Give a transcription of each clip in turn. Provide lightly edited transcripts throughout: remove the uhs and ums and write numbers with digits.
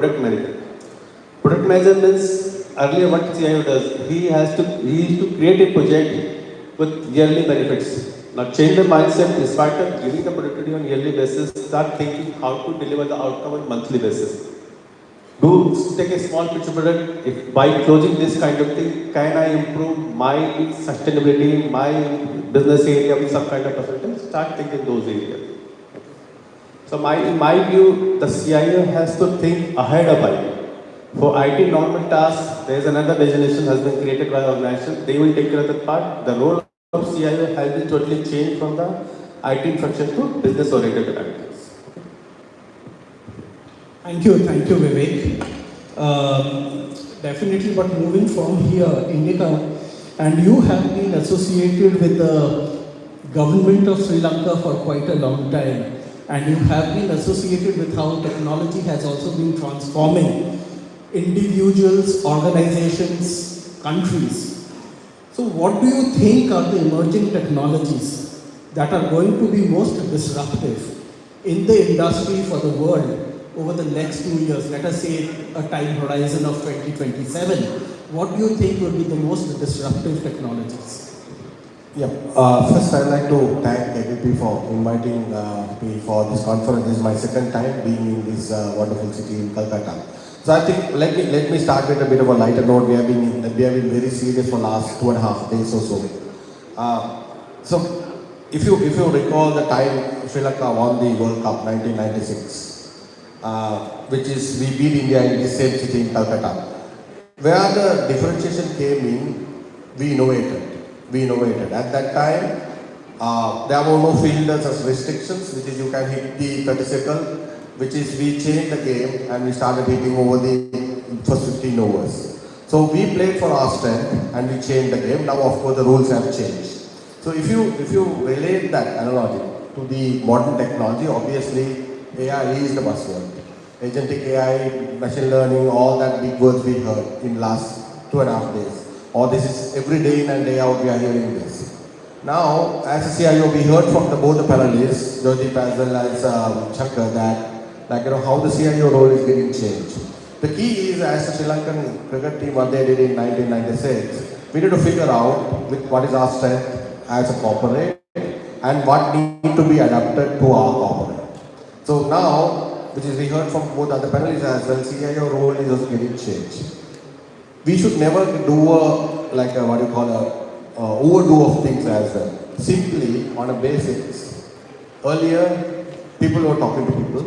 product manager. Product manager means earlier what CIO does, he used to create a project with yearly benefits. Now change the mindset, in spite of giving the productivity on yearly basis, start thinking how to deliver the outcome on monthly basis. Do take a small picture product. If by closing this kind of thing, can I improve my sustainability, my business area with some kind of percentage? Start thinking those areas. So in my view, the CIO has to think ahead of it. For IT normal tasks, there is another designation has been created by the organization. They will take care of the part. The role of CIO has been totally changed from the IT function to business-oriented activities. Thank you, Vivek. Definitely, but moving from here, Indika, and you have been associated with the government of Sri Lanka for quite a long time, and you have been associated with how technology has also been transforming individuals, organizations, countries. So what do you think are the emerging technologies that are going to be most disruptive in the industry for the world over the next 2 years? Let us say a time horizon of 2027. What do you think will be the most disruptive technologies? Yeah, first I'd like to thank ABP for inviting me for this conference. This is my second time being in this wonderful city in Calcutta. So I think let me start with a bit of a lighter note. We have been very serious for last 2.5 days or so. So if you recall the time Sri Lanka won the World Cup 1996, which is we beat India in the same city in Calcutta, where the differentiation came in, we innovated. At that time, there were no fielders as restrictions, which is you can hit the 30 circle, which is we changed the game and we started hitting over the first 15 overs. So we played for our strength and we changed the game. Now of course the rules have changed. So if you relate that analogy to the modern technology, obviously AI is the buzzword. Agentic AI, machine learning, all that big words we heard in last 2.5 days. Or this is every day in and day out we are hearing this. Now, as a CIO, we heard from both the panelists, Joydeep as well as Shankar, that how the CIO role is getting changed. The key is, as the Sri Lankan cricket team, what they did in 1996, we need to figure out what is our strength as a corporate and what need to be adapted to our corporate. So now, which is we heard from both other panelists as well, CIO role is also getting changed. We should never do overdo of things as well. Simply on a basics. Earlier, people were talking to people.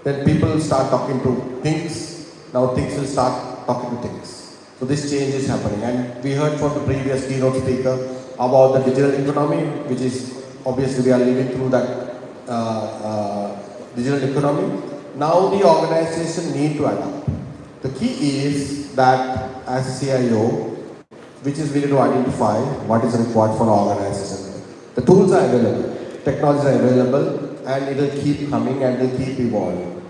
Then people start talking to things. Now things will start talking to things. So this change is happening. And we heard from the previous keynote speaker about the digital economy, which is obviously we are living through that digital economy. Now the organization need to adapt. The key is that as a CIO, which is we need to identify what is required for our organization. The tools are available, technologies are available, and it will keep coming and it will keep evolving.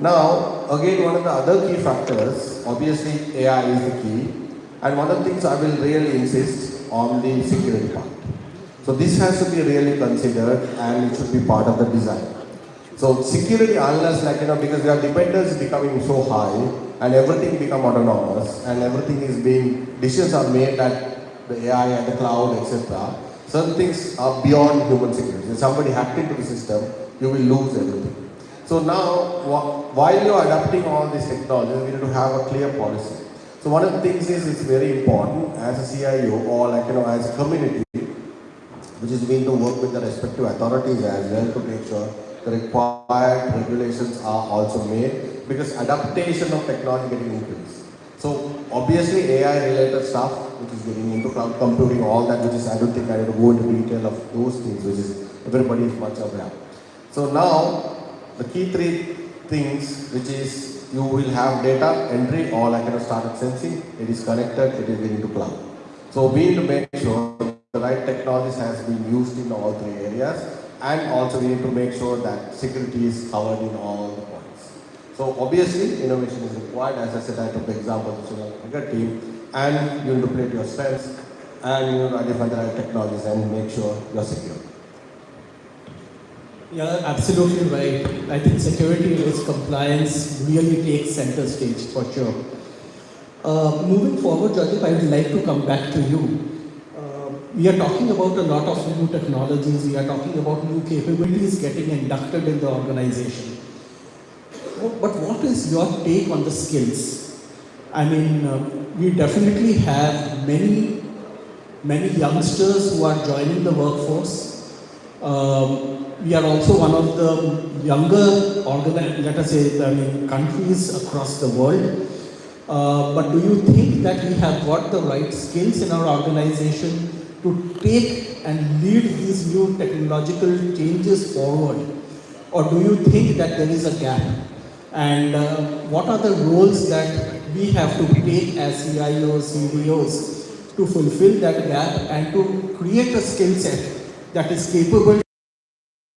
Now, again, one of the other key factors, obviously AI is the key, and one of the things I will really insist on the security part. So this has to be really considered and it should be part of the design. So security, unless because our dependence is becoming so high, and everything become autonomous, and everything is decisions are made at the AI and the cloud, etc. Certain things are beyond human security. If somebody hacked into the system, you will lose everything. So now, while you are adapting all these technologies, we need to have a clear policy. So one of the things is it's very important as a CIO or as a community, which is we need to work with the respective authorities as well to make sure the required regulations are also made, because adaptation of technology getting increased. So obviously AI related stuff, which is getting into cloud computing, all that, which is I don't think I need to go into detail of those things, which is everybody is much aware. So now the key three things, which is you will have data entry or started sensing, it is connected, it is getting to cloud. So we need to make sure the right technologies has been used in all three areas. And also we need to make sure that security is covered in all the points. So obviously innovation is required. As I said, I took the example of the cricket team, and you need to play to your strengths and you need to identify the right technologies and make sure you are secure. Yeah, absolutely right. I think security risk compliance really takes center stage for sure. Moving forward, Joydeep, I would like to come back to you. We are talking about a lot of new technologies, we are talking about new capabilities getting inducted in the organization. But what is your take on the skills? I mean, we definitely have many youngsters who are joining the workforce. We are also one of the younger, let us say, countries across the world. But do you think that we have got the right skills in our organization to take and lead these new technological changes forward? Or do you think that there is a gap? And what are the roles that we have to take as CIOs, CDOs to fulfill that gap and to create a skill set that is capable